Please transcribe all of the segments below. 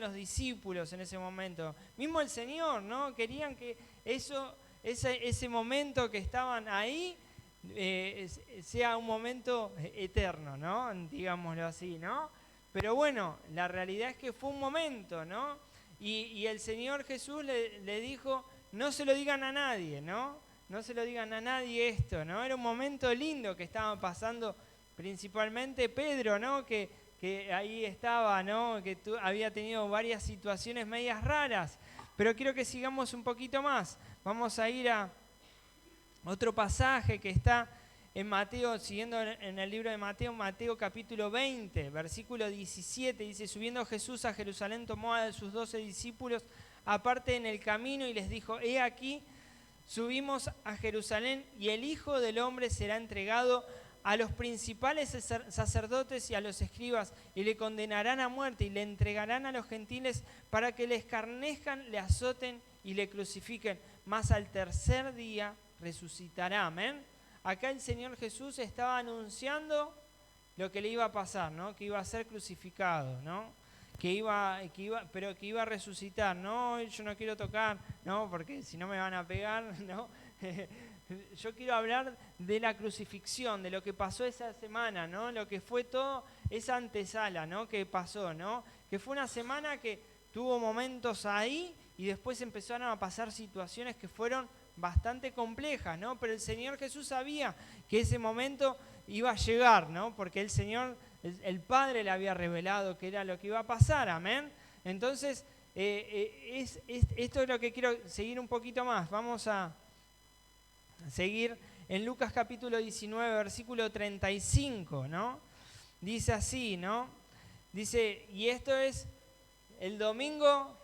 los discípulos en ese momento. Mismo el Señor, ¿no? Querían que ese momento que estaban ahí sea un momento eterno, ¿no? Digámoslo así, ¿no? Pero bueno, la realidad es que fue un momento, ¿no? Y el Señor Jesús le dijo, no se lo digan a nadie, ¿no? No se lo digan a nadie esto, ¿no? Era un momento lindo que estaban pasando, principalmente Pedro, ¿no? Que ahí estaba, ¿no? Que había tenido varias situaciones medias raras. Pero quiero que sigamos un poquito más. Vamos a ir a otro pasaje que está en Mateo, siguiendo en el libro de Mateo, Mateo capítulo 20, versículo 17, dice, subiendo Jesús a Jerusalén, tomó a sus 12 discípulos aparte en el camino y les dijo, he aquí, subimos a Jerusalén y el Hijo del Hombre será entregado a los principales sacerdotes y a los escribas y le condenarán a muerte y le entregarán a los gentiles para que le escarnezcan, le azoten y le crucifiquen, mas al tercer día resucitará. Amén. Acá el Señor Jesús estaba anunciando lo que le iba a pasar, ¿no? Que iba a ser crucificado, ¿no? Pero que iba a resucitar. No, yo no quiero tocar, ¿no? Porque si no me van a pegar, ¿no? Yo quiero hablar de la crucifixión, de lo que pasó esa semana, ¿no? Lo que fue todo esa antesala, ¿no? Que pasó, ¿no? Que fue una semana que tuvo momentos ahí y después empezaron a pasar situaciones que fueron bastante complejas, ¿no? Pero el Señor Jesús sabía que ese momento iba a llegar, ¿no? Porque el Padre le había revelado que era lo que iba a pasar, amén. Entonces, esto es lo que quiero seguir un poquito más. Vamos a seguir en Lucas capítulo 19, versículo 35, ¿no? Dice así, ¿no? Dice, y esto es el domingo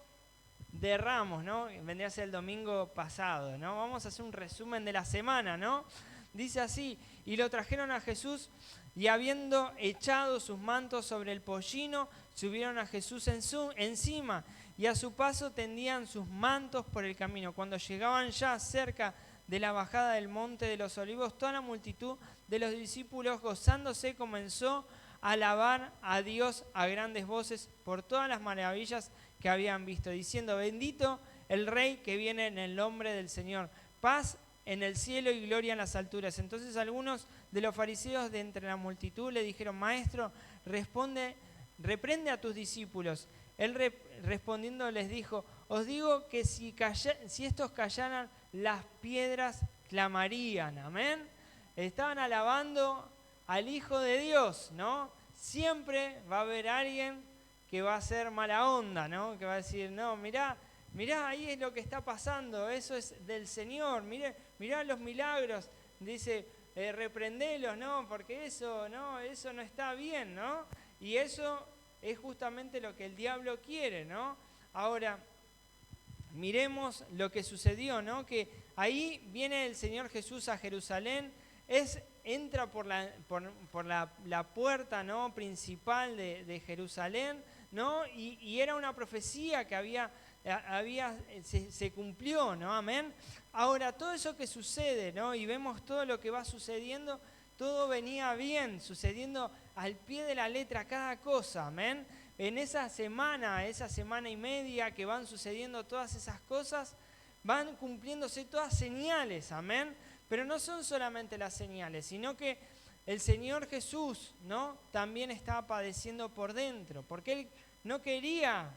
de Ramos, ¿no? Vendría a ser el domingo pasado, ¿no? Vamos a hacer un resumen de la semana, ¿no? Dice así, y lo trajeron a Jesús y habiendo echado sus mantos sobre el pollino, subieron a Jesús encima y a su paso tendían sus mantos por el camino. Cuando llegaban ya cerca de la bajada del monte de los olivos, toda la multitud de los discípulos gozándose comenzó a alabar a Dios a grandes voces por todas las maravillas que habían visto, diciendo, bendito el Rey que viene en el nombre del Señor, paz en el cielo y gloria en las alturas. Entonces algunos de los fariseos de entre la multitud le dijeron, Maestro, reprende a tus discípulos. Él respondiendo les dijo, os digo que si estos callaran, las piedras clamarían. Amén. Estaban alabando al Hijo de Dios, ¿no? Siempre va a haber alguien que va a hacer mala onda, ¿no? Que va a decir, no, mirá, ahí es lo que está pasando, eso es del Señor, mirá los milagros, dice, reprendelos, ¿no? Porque eso no está bien, ¿no? Y eso es justamente lo que el diablo quiere, ¿no? Ahora, miremos lo que sucedió, ¿no? Que ahí viene el Señor Jesús a Jerusalén, entra por la puerta, ¿no? principal de Jerusalén, ¿no? Y era una profecía que se cumplió, ¿no? Amén. Ahora, todo eso que sucede, ¿no? Y vemos todo lo que va sucediendo, todo venía bien, sucediendo al pie de la letra cada cosa, amén. En esa semana y media que van sucediendo todas esas cosas, van cumpliéndose todas señales, amén. Pero no son solamente las señales, sino que el Señor Jesús, ¿no? También estaba padeciendo por dentro, porque Él no quería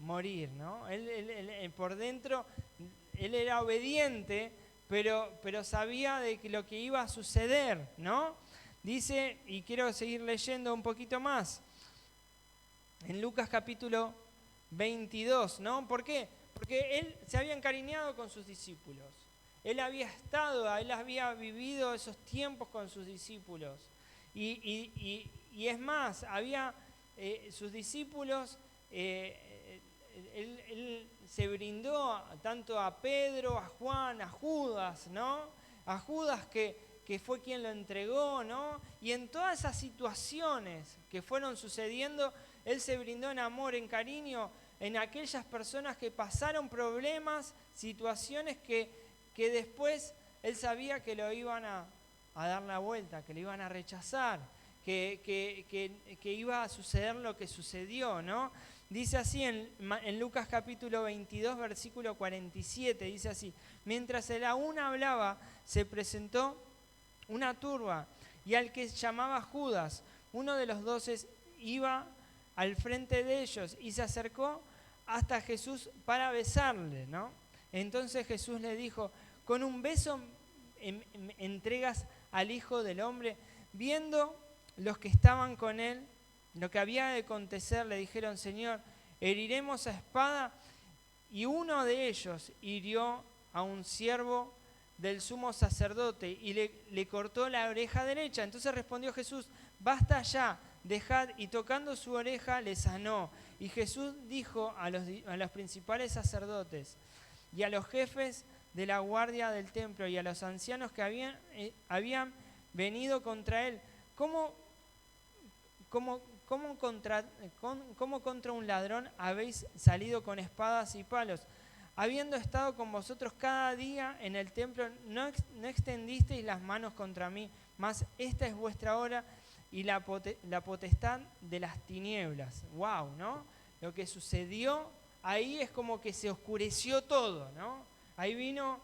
morir, ¿no? Él por dentro, Él era obediente, pero sabía de lo que iba a suceder, ¿no? Dice, y quiero seguir leyendo un poquito más, en Lucas capítulo 22, ¿no? ¿Por qué? Porque Él se había encariñado con sus discípulos. Él había vivido esos tiempos con sus discípulos. Y es más, sus discípulos, él se brindó tanto a Pedro, a Juan, a Judas, ¿no? A Judas que fue quien lo entregó, ¿no? Y en todas esas situaciones que fueron sucediendo, Él se brindó en amor, en cariño, en aquellas personas que pasaron problemas, situaciones que después Él sabía que lo iban a dar la vuelta, que lo iban a rechazar. que iba a suceder lo que sucedió, ¿no? Dice así en Lucas capítulo 22, versículo 47, dice así: mientras él aún hablaba, se presentó una turba, y al que llamaba Judas, uno de los 12, iba al frente de ellos y se acercó hasta Jesús para besarle, ¿no? Entonces Jesús le dijo: con un beso entregas al Hijo del Hombre. Viendo los que estaban con él lo que había de acontecer, le dijeron: Señor, heriremos a espada. Y uno de ellos hirió a un siervo del sumo sacerdote y le cortó la oreja derecha. Entonces respondió Jesús: basta ya, dejad. Y tocando su oreja le sanó. Y Jesús dijo a los principales sacerdotes y a los jefes de la guardia del templo y a los ancianos que habían venido contra él: ¿Cómo contra un ladrón habéis salido con espadas y palos? Habiendo estado con vosotros cada día en el templo, no extendisteis las manos contra mí, mas esta es vuestra hora y la potestad de las tinieblas. ¡Wow!, ¿no? Lo que sucedió ahí es como que se oscureció todo, ¿no? Ahí vino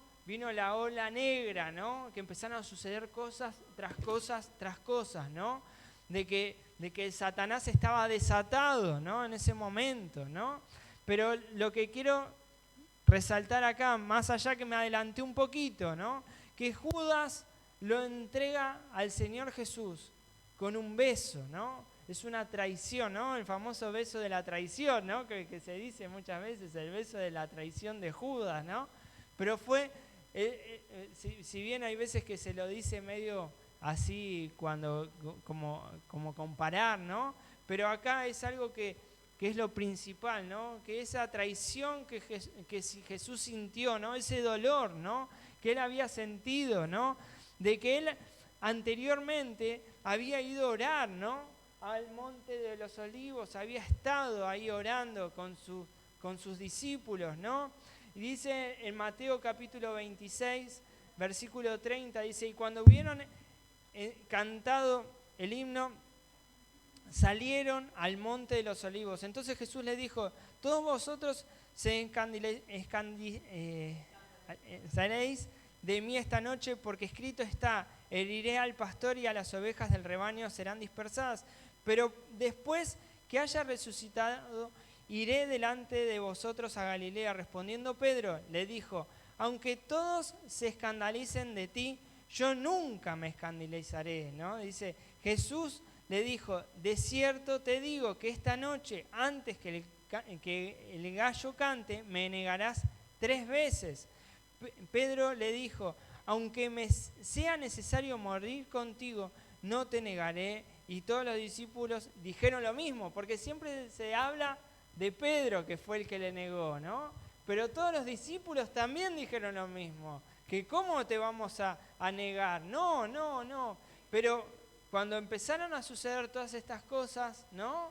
la ola negra, ¿no? Que empezaron a suceder cosas tras cosas tras cosas, ¿no? De que Satanás estaba desatado, ¿no? En ese momento, ¿no? Pero lo que quiero resaltar acá, más allá que me adelanté un poquito, ¿no? Que Judas lo entrega al Señor Jesús con un beso, ¿no? Es una traición, ¿no? El famoso beso de la traición, ¿no? Que se dice muchas veces, el beso de la traición de Judas, ¿no? Pero fue, si bien hay veces que se lo dice medio así, como comparar, ¿no? Pero acá es algo que es lo principal, ¿no? Que esa traición que Jesús sintió, ¿no? Ese dolor, ¿no? Que él había sentido, ¿no? De que él anteriormente había ido a orar, ¿no? Al Monte de los Olivos, había estado ahí orando con sus discípulos, ¿no? Y dice en Mateo capítulo 26, versículo 30, dice: y cuando hubieron cantado el himno, salieron al Monte de los Olivos. Entonces Jesús les dijo: todos vosotros saleréis de mí esta noche, porque escrito está: heriré al pastor y a las ovejas del rebaño serán dispersadas. Pero después que haya resucitado, iré delante de vosotros a Galilea. Respondiendo Pedro, le dijo: aunque todos se escandalicen de ti, yo nunca me escandalizaré, ¿no? Dice, Jesús le dijo: de cierto te digo que esta noche, antes que el gallo cante, me negarás 3 veces. Pedro le dijo: aunque me sea necesario morir contigo, no te negaré. Y todos los discípulos dijeron lo mismo, porque siempre se habla de Pedro, que fue el que le negó, ¿no? Pero todos los discípulos también dijeron lo mismo, que ¿cómo te vamos a negar? No. Pero cuando empezaron a suceder todas estas cosas, ¿no?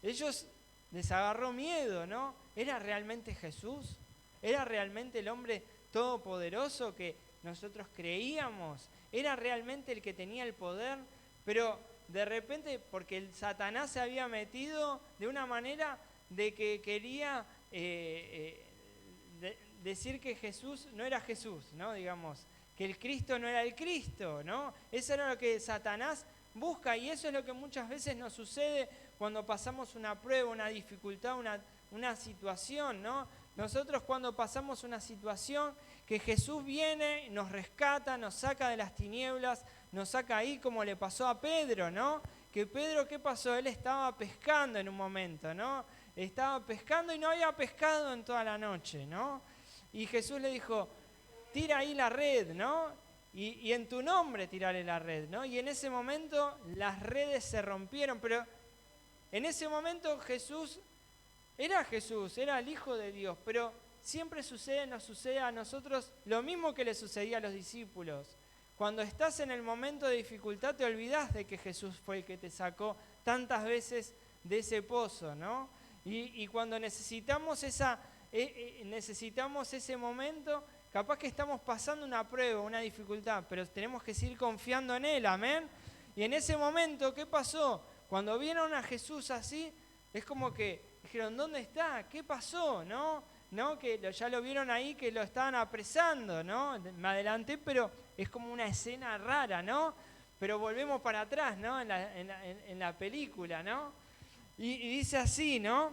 Ellos les agarró miedo, ¿no? ¿Era realmente Jesús? ¿Era realmente el hombre todopoderoso que nosotros creíamos? ¿Era realmente el que tenía el poder? Pero de repente, porque el Satanás se había metido de una manera de que quería decir que Jesús no era Jesús, ¿no? Digamos, que el Cristo no era el Cristo, ¿no? Eso era lo que Satanás busca, y eso es lo que muchas veces nos sucede cuando pasamos una prueba, una dificultad, una situación, ¿no? Nosotros cuando pasamos una situación, que Jesús viene, nos rescata, nos saca de las tinieblas, nos saca ahí como le pasó a Pedro, ¿no? Que Pedro, ¿qué pasó? Él estaba pescando en un momento, ¿no? Estaba pescando y no había pescado en toda la noche, ¿no? Y Jesús le dijo: tira ahí la red, ¿no? Y en tu nombre tiraré la red, ¿no? Y en ese momento las redes se rompieron, pero en ese momento Jesús era el Hijo de Dios, pero siempre nos sucede a nosotros lo mismo que le sucedía a los discípulos. Cuando estás en el momento de dificultad te olvidás de que Jesús fue el que te sacó tantas veces de ese pozo, ¿no? Y cuando necesitamos ese momento, capaz que estamos pasando una prueba, una dificultad, pero tenemos que seguir confiando en Él, amén. Y en ese momento, ¿qué pasó? Cuando vieron a Jesús así, es como que dijeron, ¿dónde está? ¿Qué pasó? ¿No? Que ya lo vieron ahí, que lo estaban apresando, ¿no? Me adelanté, pero es como una escena rara, ¿no? Pero volvemos para atrás, ¿no? En la película, ¿no? Y dice así, ¿no?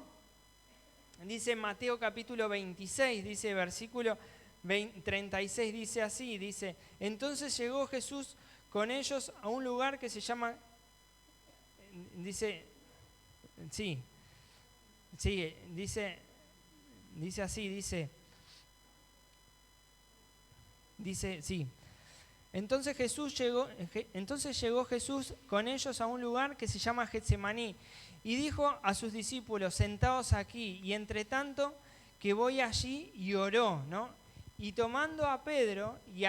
Dice en Mateo capítulo 26, dice versículo 36, dice así, dice, entonces llegó Jesús con ellos a un lugar que se llama, dice, sí, dice así, dice, sí. Entonces llegó Jesús con ellos a un lugar que se llama Getsemaní y dijo a sus discípulos, sentaos aquí, y entre tanto que voy allí, y oró, ¿no? Y tomando a Pedro y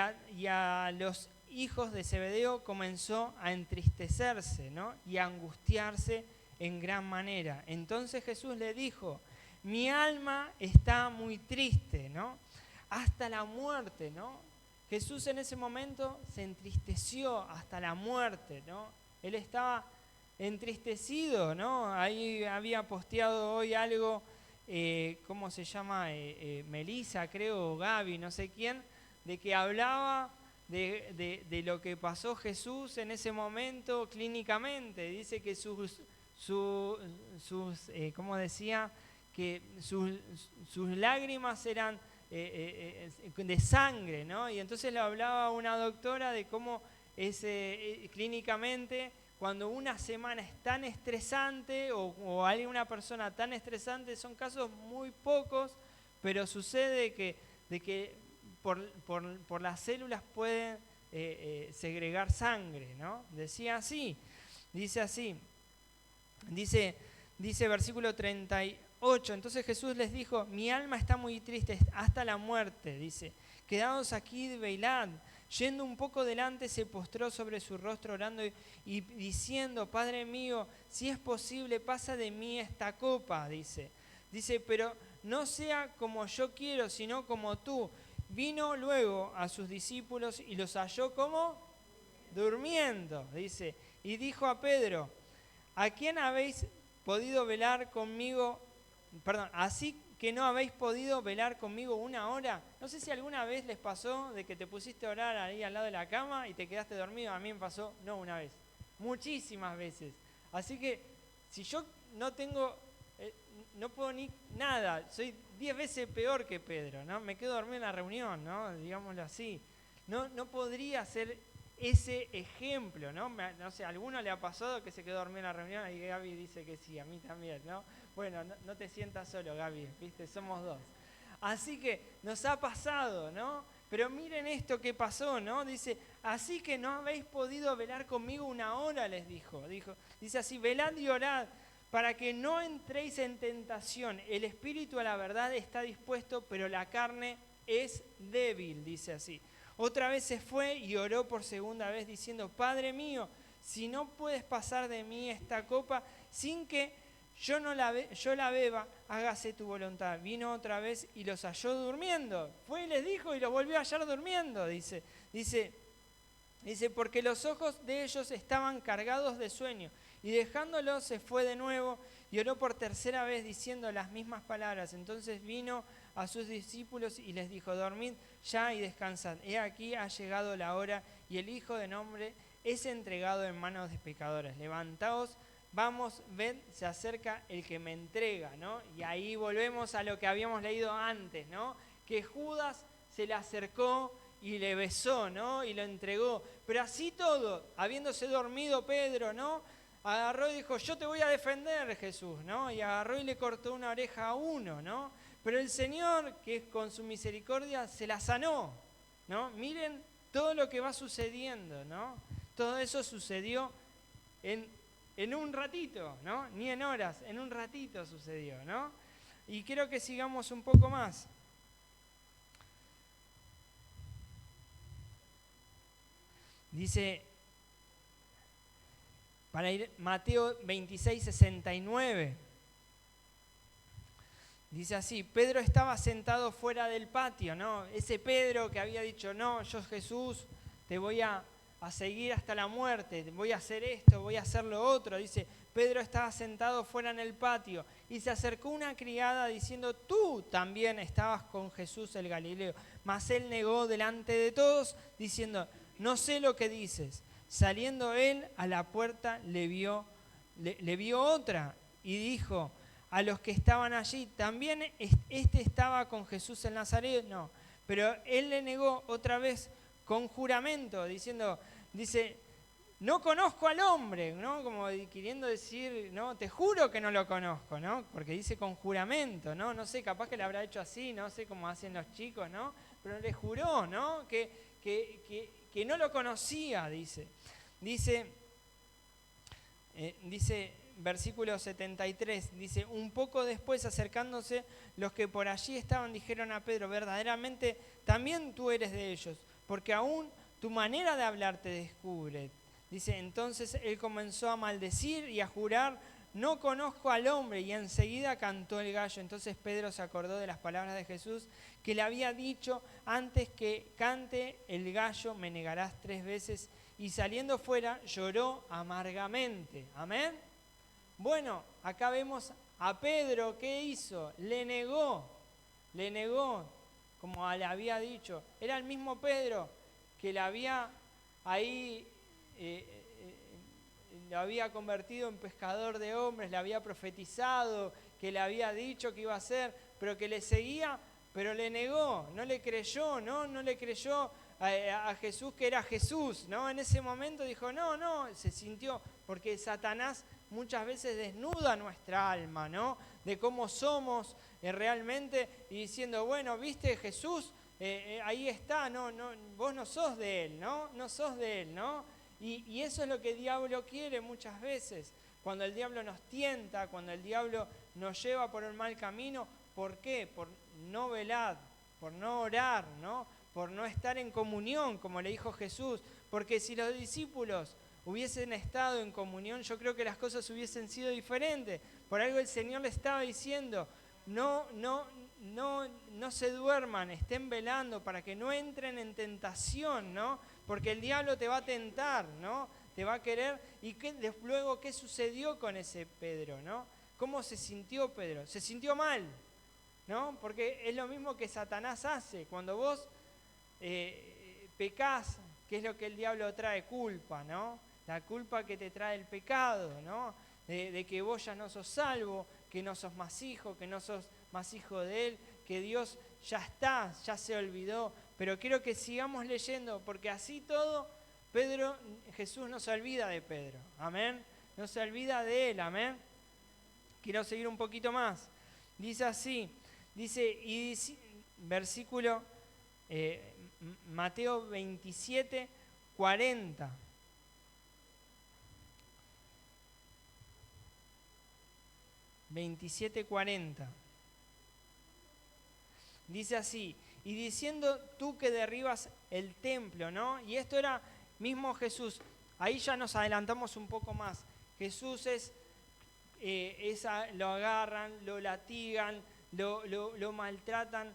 a los hijos de Zebedeo comenzó a entristecerse, ¿no? Y a angustiarse en gran manera. Entonces Jesús le dijo, mi alma está muy triste, ¿no? Hasta la muerte, ¿no? Jesús en ese momento se entristeció hasta la muerte, ¿no? Él estaba entristecido, ¿no? Ahí había posteado hoy algo, ¿cómo se llama? Melissa, creo, o Gaby, no sé quién, de que hablaba de lo que pasó Jesús en ese momento clínicamente. Dice que ¿cómo decía? Que sus lágrimas eran de sangre, ¿no? Y entonces le hablaba una doctora de cómo clínicamente, cuando una semana es tan estresante o hay una persona tan estresante, son casos muy pocos, pero sucede de que por las células pueden segregar sangre, ¿no? Decía así, dice así, dice versículo 38, entonces Jesús les dijo, mi alma está muy triste hasta la muerte, dice, quedaos aquí y velad. Yendo un poco delante se postró sobre su rostro orando y diciendo, Padre mío, si es posible, pasa de mí esta copa, dice, pero no sea como yo quiero, sino como tú. Vino luego a sus discípulos y los halló como durmiendo, dice, y dijo a Pedro, ¿a quién habéis podido velar conmigo? Perdón, así que no habéis podido velar conmigo una hora. No sé si alguna vez les pasó de que te pusiste a orar ahí al lado de la cama y te quedaste dormido. A mí me pasó, no una vez, muchísimas veces. Así que si yo no puedo ni nada, soy 10 veces peor que Pedro, ¿no? Me quedo dormido en la reunión, ¿no? Digámoslo así. No podría ser ese ejemplo, ¿no? No sé, ¿a alguno le ha pasado que se quedó dormido en la reunión? Y Gaby dice que sí, a mí también, ¿no? Bueno, no te sientas solo, Gaby, ¿viste? Somos dos. Así que nos ha pasado, ¿no? Pero miren esto que pasó, ¿no? Dice, así que no habéis podido velar conmigo una hora, les dijo. Dice así, velad y orad para que no entréis en tentación. El espíritu a la verdad está dispuesto, pero la carne es débil, dice así. Otra vez se fue y oró por segunda vez diciendo, Padre mío, si no puedes pasar de mí esta copa sin que yo la beba, hágase tu voluntad. Vino otra vez y los halló durmiendo. Fue y les dijo y los volvió a hallar durmiendo, dice, porque los ojos de ellos estaban cargados de sueño. Y dejándolos se fue de nuevo y oró por tercera vez diciendo las mismas palabras. Entonces vino a sus discípulos y les dijo, dormid ya y descansad. He aquí ha llegado la hora y el Hijo del Hombre es entregado en manos de pecadores. Levantaos, vamos, ved, se acerca el que me entrega, ¿no? Y ahí volvemos a lo que habíamos leído antes, ¿no? Que Judas se le acercó y le besó, ¿no? Y lo entregó. Pero así todo, habiéndose dormido Pedro, ¿no? Agarró y dijo, yo te voy a defender, Jesús, ¿no? Y agarró y le cortó una oreja a uno, ¿no? Pero el Señor, que es con su misericordia, se la sanó, ¿no? Miren todo lo que va sucediendo, ¿no? Todo eso sucedió en un ratito, ¿no? Ni en horas, en un ratito sucedió, ¿no? Y quiero que sigamos un poco más. Dice, para ir, Mateo 26, 69. Dice así, Pedro estaba sentado fuera del patio, ¿no? Ese Pedro que había dicho, no, yo Jesús te voy a a seguir hasta la muerte, voy a hacer esto, voy a hacer lo otro. Dice, Pedro estaba sentado fuera en el patio y se acercó una criada diciendo, tú también estabas con Jesús el Galileo. Mas él negó delante de todos diciendo, no sé lo que dices. Saliendo él a la puerta le vio otra y dijo a los que estaban allí, ¿también este estaba con Jesús el Nazareno? No, pero él le negó otra vez con juramento, dice, no conozco al hombre, ¿no? Como queriendo decir, no, te juro que no lo conozco, ¿no? Porque dice con juramento, ¿no? No sé, capaz que le habrá hecho así, no sé cómo hacen los chicos, ¿no? Pero le juró, ¿no? Que no lo conocía, dice. Dice, versículo 73, dice, un poco después acercándose, los que por allí estaban dijeron a Pedro, verdaderamente también tú eres de ellos, porque aún tu manera de hablar te descubre. Dice, entonces él comenzó a maldecir y a jurar, no conozco al hombre, y enseguida cantó el gallo. Entonces Pedro se acordó de las palabras de Jesús, que le había dicho, antes que cante el gallo me negarás 3 veces, y saliendo fuera lloró amargamente. Amén. Bueno, acá vemos a Pedro, ¿qué hizo? Le negó, como le había dicho. Era el mismo Pedro que le había ahí, lo había convertido en pescador de hombres, le había profetizado, que le había dicho que iba a hacer, pero que le seguía, pero le negó, no le creyó, no le creyó a Jesús que era Jesús, ¿no? En ese momento dijo, no, se sintió, porque Satanás muchas veces desnuda nuestra alma, ¿no? De cómo somos realmente, y diciendo, bueno, ¿viste Jesús? Ahí está, vos no sos de él, no sos de él, ¿no? Y eso es lo que el diablo quiere muchas veces, cuando el diablo nos tienta, cuando el diablo nos lleva por el mal camino. ¿Por qué? Por no velar, por no orar, ¿no? Por no estar en comunión, como le dijo Jesús, porque si los discípulos hubiesen estado en comunión, yo creo que las cosas hubiesen sido diferentes. Por algo el Señor le estaba diciendo, no se duerman, estén velando para que no entren en tentación, ¿no? Porque el diablo te va a tentar, ¿no? Te va a querer. ¿Y luego qué sucedió con ese Pedro, ¿no? ¿Cómo se sintió Pedro? Se sintió mal, ¿no? Porque es lo mismo que Satanás hace. Cuando vos pecás, ¿qué es lo que el diablo trae? Culpa, ¿no? La culpa que te trae el pecado, ¿no? De que vos ya no sos salvo, que no sos más hijo, que no sos más hijo de él, que Dios ya se olvidó. Pero quiero que sigamos leyendo, porque así todo, Jesús no se olvida de Pedro, amén. No se olvida de él, amén. Quiero seguir un poquito más. Dice así, versículo Mateo 27, 40. Dice así, y diciendo tú que derribas el templo, ¿no? Y esto era mismo Jesús. Ahí ya nos adelantamos un poco más. Jesús lo agarran, lo latigan, lo maltratan,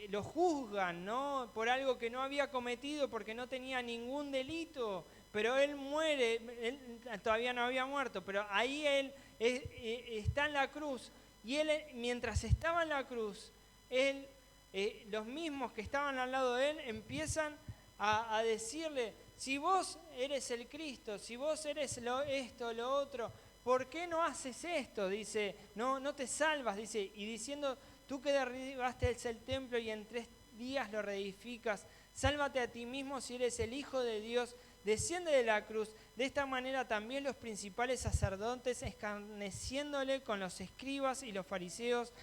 lo juzgan, ¿no? Por algo que no había cometido, porque no tenía ningún delito. Pero él muere, él todavía no había muerto, pero ahí él está en la cruz. Y él, mientras estaba en la cruz, los mismos que estaban al lado de él empiezan a decirle, si vos eres el Cristo, si vos eres esto, lo otro, ¿por qué no haces esto? Dice, no te salvas, dice, y diciendo, tú que derribaste el templo y en 3 días lo reedificas, sálvate a ti mismo si eres el Hijo de Dios, desciende de la cruz. De esta manera también los principales sacerdotes, escarneciéndole con los escribas y los fariseos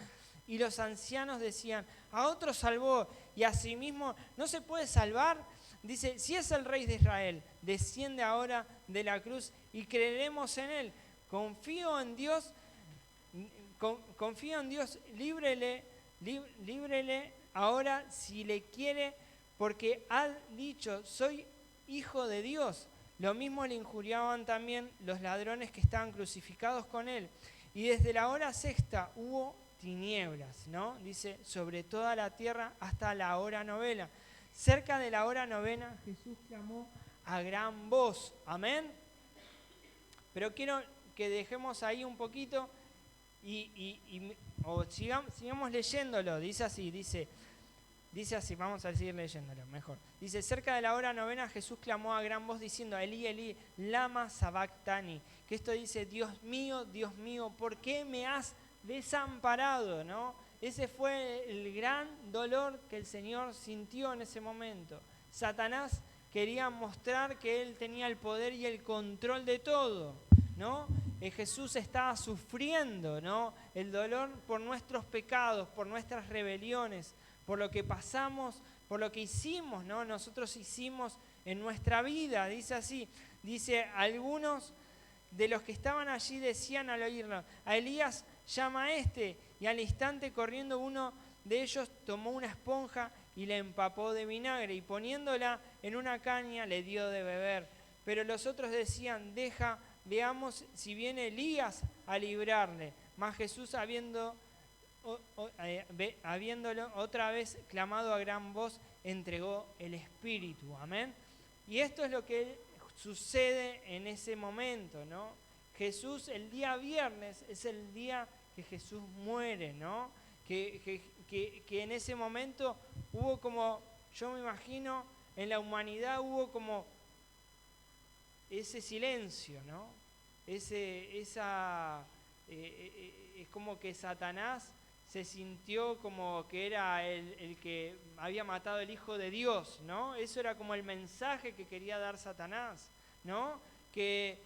y los ancianos, decían, a otro salvó y a sí mismo no se puede salvar. Dice, si es el Rey de Israel, desciende ahora de la cruz y creeremos en él. Confío en Dios, líbrele ahora si le quiere, porque ha dicho, soy hijo de Dios. Lo mismo le injuriaban también los ladrones que estaban crucificados con él. Y desde la hora 6ª hubo tinieblas, ¿no? Dice, sobre toda la tierra hasta la hora 9. Cerca de la hora 9, Jesús clamó a gran voz. Amén. Pero quiero que dejemos ahí un poquito o sigamos leyéndolo. Dice así, vamos a seguir leyéndolo mejor. Dice, cerca de la hora novena Jesús clamó a gran voz diciendo, Elí, Elí, lama sabactani. Que esto dice, Dios mío, ¿por qué me has desamparado? ¿No? Ese fue el gran dolor que el Señor sintió en ese momento. Satanás quería mostrar que él tenía el poder y el control de todo, ¿no? Jesús estaba sufriendo, ¿no? El dolor por nuestros pecados, por nuestras rebeliones, por lo que pasamos, por lo que hicimos, ¿no? Nosotros hicimos en nuestra vida. Dice así, dice, algunos de los que estaban allí decían al oírlo, a Elías llama a este, y al instante corriendo uno de ellos tomó una esponja y la empapó de vinagre, y poniéndola en una caña le dio de beber. Pero los otros decían, veamos si viene Elías a librarle. Mas Jesús, habiéndolo otra vez clamado a gran voz, entregó el Espíritu. Amén. Y esto es lo que sucede en ese momento, ¿no? Jesús, el día viernes, es el día que Jesús muere, ¿no? Que en ese momento hubo como, yo me imagino, en la humanidad hubo como ese silencio, ¿no? Es como que Satanás se sintió como que era el que había matado al Hijo de Dios, ¿no? Eso era como el mensaje que quería dar Satanás, ¿no? Que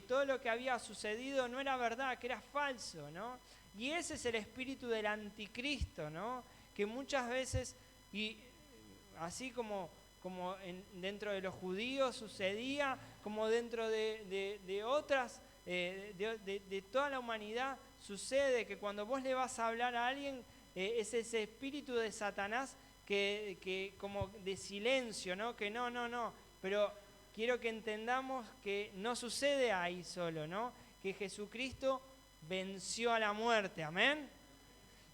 todo lo que había sucedido no era verdad, que era falso, ¿no? Y ese es el espíritu del anticristo, ¿no? Que muchas veces, y así como dentro de los judíos sucedía, como dentro de otras, de toda la humanidad, sucede que cuando vos le vas a hablar a alguien, es ese espíritu de Satanás que como de silencio, ¿no? Que no, pero quiero que entendamos que no sucede ahí solo, ¿no? Que Jesucristo venció a la muerte, amén.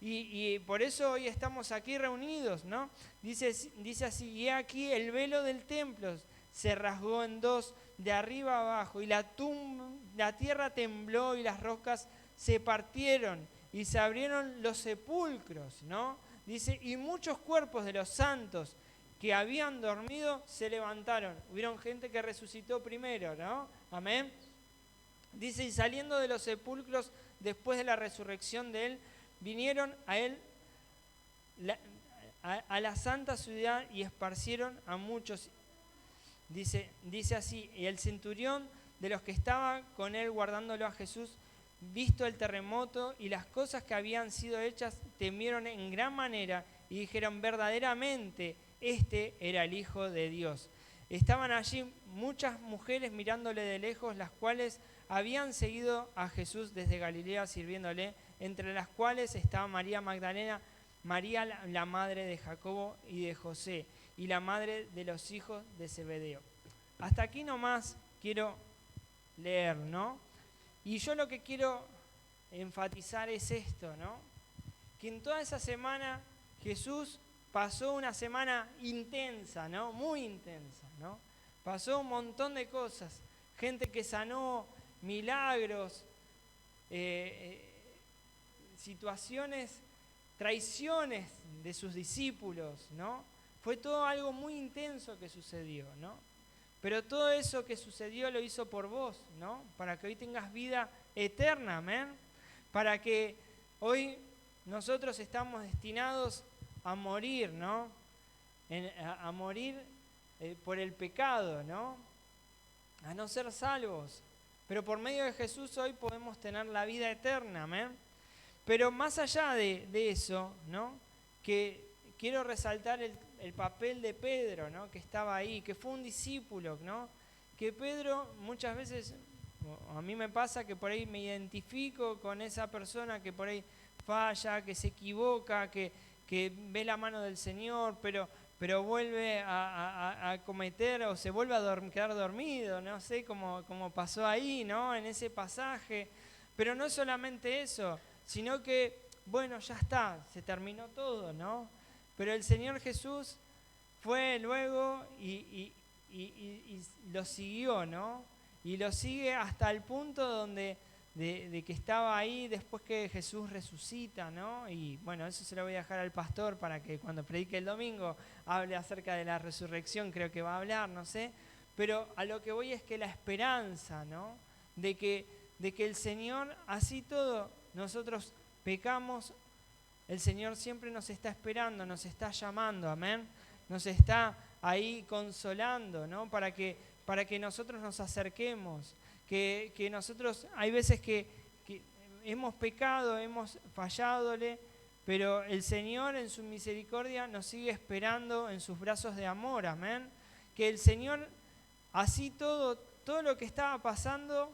Y por eso hoy estamos aquí reunidos, ¿no? Dice así, y aquí el velo del templo se rasgó en dos, de arriba abajo, y la tierra tembló y las rocas se partieron y se abrieron los sepulcros, ¿no? Dice, y muchos cuerpos de los santos que habían dormido se levantaron. Hubieron gente que resucitó primero, ¿no? Amén. Dice, y saliendo de los sepulcros después de la resurrección de él, vinieron a él a la santa ciudad y esparcieron a muchos. Dice así, y el centurión de los que estaba con él guardándolo a Jesús, visto el terremoto y las cosas que habían sido hechas, temieron en gran manera y dijeron, verdaderamente, este era el Hijo de Dios. Estaban allí muchas mujeres mirándole de lejos, las cuales habían seguido a Jesús desde Galilea sirviéndole, entre las cuales estaba María Magdalena, María la madre de Jacobo y de José, y la madre de los hijos de Zebedeo. Hasta aquí nomás quiero leer, ¿no? Y yo lo que quiero enfatizar es esto, ¿no? Que en toda esa semana Jesús pasó una semana intensa, ¿no? Muy intensa, ¿no? Pasó un montón de cosas. Gente que sanó, milagros, situaciones, traiciones de sus discípulos, ¿no? Fue todo algo muy intenso que sucedió, ¿no? Pero todo eso que sucedió lo hizo por vos, ¿no? Para que hoy tengas vida eterna, amén. Para que hoy nosotros estamos destinados a morir, ¿no? A morir por el pecado, ¿no? A no ser salvos. Pero por medio de Jesús hoy podemos tener la vida eterna, amén. Pero más allá de eso, ¿no? Que quiero resaltar el papel de Pedro, ¿no? Que estaba ahí, que fue un discípulo, ¿no? Que Pedro muchas veces, a mí me pasa que por ahí me identifico con esa persona que por ahí falla, que se equivoca, que ve la mano del Señor, pero vuelve a cometer o se vuelve a quedar dormido, no sé cómo pasó ahí, ¿no? En ese pasaje. Pero no es solamente eso, sino que, bueno, ya está, se terminó todo, ¿no? Pero el Señor Jesús fue luego y y lo siguió, ¿no? Y lo sigue hasta el punto donde de que estaba ahí después que Jesús resucita, ¿no? Y bueno, eso se lo voy a dejar al pastor para que cuando predique el domingo hable acerca de la resurrección, creo que va a hablar, no sé. Pero a lo que voy es que la esperanza, ¿no? De que el Señor, así todo, nosotros pecamos, el Señor siempre nos está esperando, nos está llamando, amén. Nos está ahí consolando, ¿no? Para que nosotros nos acerquemos, que nosotros hay veces que hemos pecado, hemos falladole, pero el Señor en su misericordia nos sigue esperando en sus brazos de amor, amén. Que el Señor, así todo lo que estaba pasando,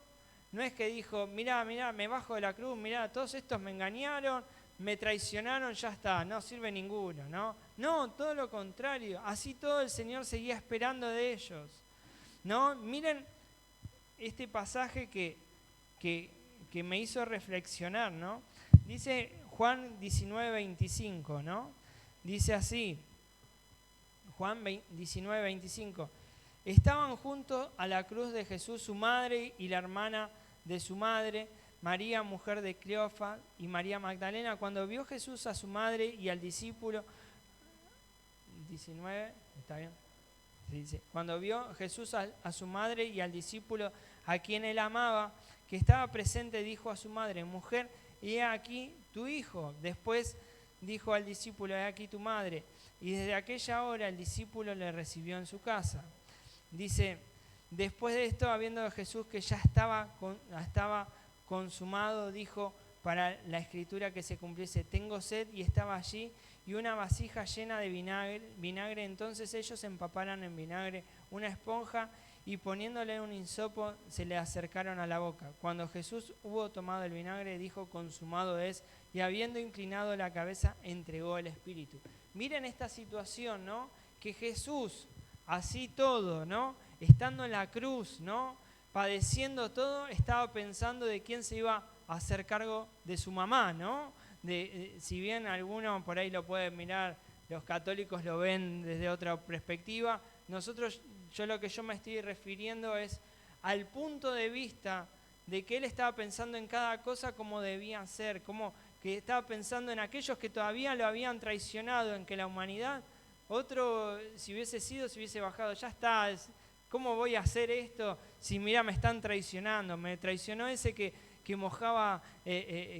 no es que dijo, mirá, me bajo de la cruz, mirá, todos estos me engañaron, me traicionaron, ya está, no sirve ninguno, ¿no? No, todo lo contrario, así todo el Señor seguía esperando de ellos, ¿no? Miren este pasaje que me hizo reflexionar, ¿no? Dice Juan 19:25, ¿no? Dice así, Juan 19:25, estaban juntos a la cruz de Jesús su madre y la hermana de su madre, María, mujer de Cleofas, y María Magdalena. Cuando vio Jesús a su madre y al discípulo, 19, ¿está bien? Dice, cuando vio Jesús a su madre y al discípulo a quien él amaba, que estaba presente, dijo a su madre, mujer, he aquí tu hijo. Después dijo al discípulo, he aquí tu madre. Y desde aquella hora el discípulo le recibió en su casa. Dice, después de esto, habiendo Jesús que ya estaba consumado, dijo para la escritura que se cumpliese, tengo sed, y estaba allí y una vasija llena de vinagre. Entonces ellos empaparon en vinagre una esponja y poniéndole un hisopo se le acercaron a la boca. Cuando Jesús hubo tomado el vinagre, dijo, consumado es, y habiendo inclinado la cabeza, entregó el espíritu. Miren esta situación, ¿no? Que Jesús, así todo, ¿no? Estando en la cruz, ¿no? Padeciendo todo, estaba pensando de quién se iba a hacer cargo de su mamá, ¿no? Si bien alguno por ahí lo puede mirar, los católicos lo ven desde otra perspectiva, nosotros, lo que yo me estoy refiriendo es al punto de vista de que él estaba pensando en cada cosa como debían ser, como que estaba pensando en aquellos que todavía lo habían traicionado, en que la humanidad, otro, si hubiese bajado, ya está, ¿cómo voy a hacer esto si mira me están traicionando? Me traicionó ese que mojaba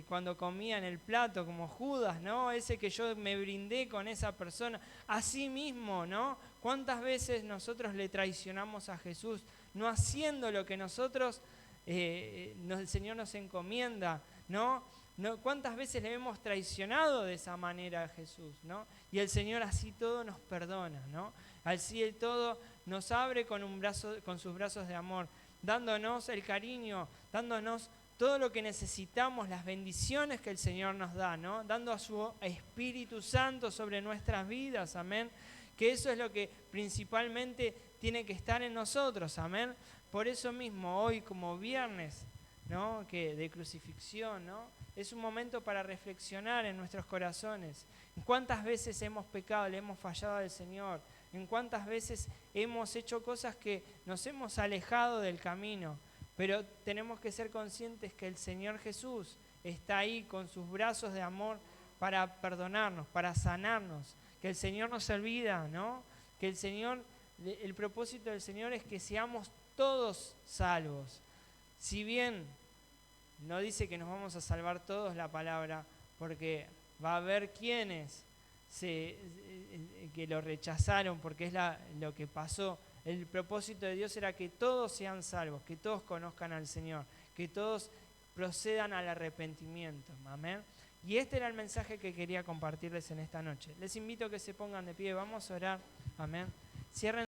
cuando comía en el plato, como Judas, ¿no? Ese que yo me brindé con esa persona. Así mismo, ¿no? ¿Cuántas veces nosotros le traicionamos a Jesús, no haciendo lo que nosotros, el Señor nos encomienda, ¿no? ¿Cuántas veces le hemos traicionado de esa manera a Jesús, ¿no? Y el Señor así todo nos perdona, ¿no? Así el todo nos abre con sus brazos de amor, dándonos el cariño, dándonos todo lo que necesitamos, las bendiciones que el Señor nos da, ¿no? Dando a su Espíritu Santo sobre nuestras vidas, amén. Que eso es lo que principalmente tiene que estar en nosotros, amén. Por eso mismo, hoy como viernes, ¿no? De crucifixión, ¿no? Es un momento para reflexionar en nuestros corazones. ¿En cuántas veces hemos pecado, le hemos fallado al Señor? ¿En cuántas veces hemos hecho cosas que nos hemos alejado del camino? Pero tenemos que ser conscientes que el Señor Jesús está ahí con sus brazos de amor para perdonarnos, para sanarnos. Que el Señor nos olvida, ¿no? Que el propósito del Señor es que seamos todos salvos. Si bien no dice que nos vamos a salvar todos la palabra, porque va a haber quienes que lo rechazaron, porque es lo que pasó. El propósito de Dios era que todos sean salvos, que todos conozcan al Señor, que todos procedan al arrepentimiento. Amén. Y este era el mensaje que quería compartirles en esta noche. Les invito a que se pongan de pie, vamos a orar. Amén. Cierren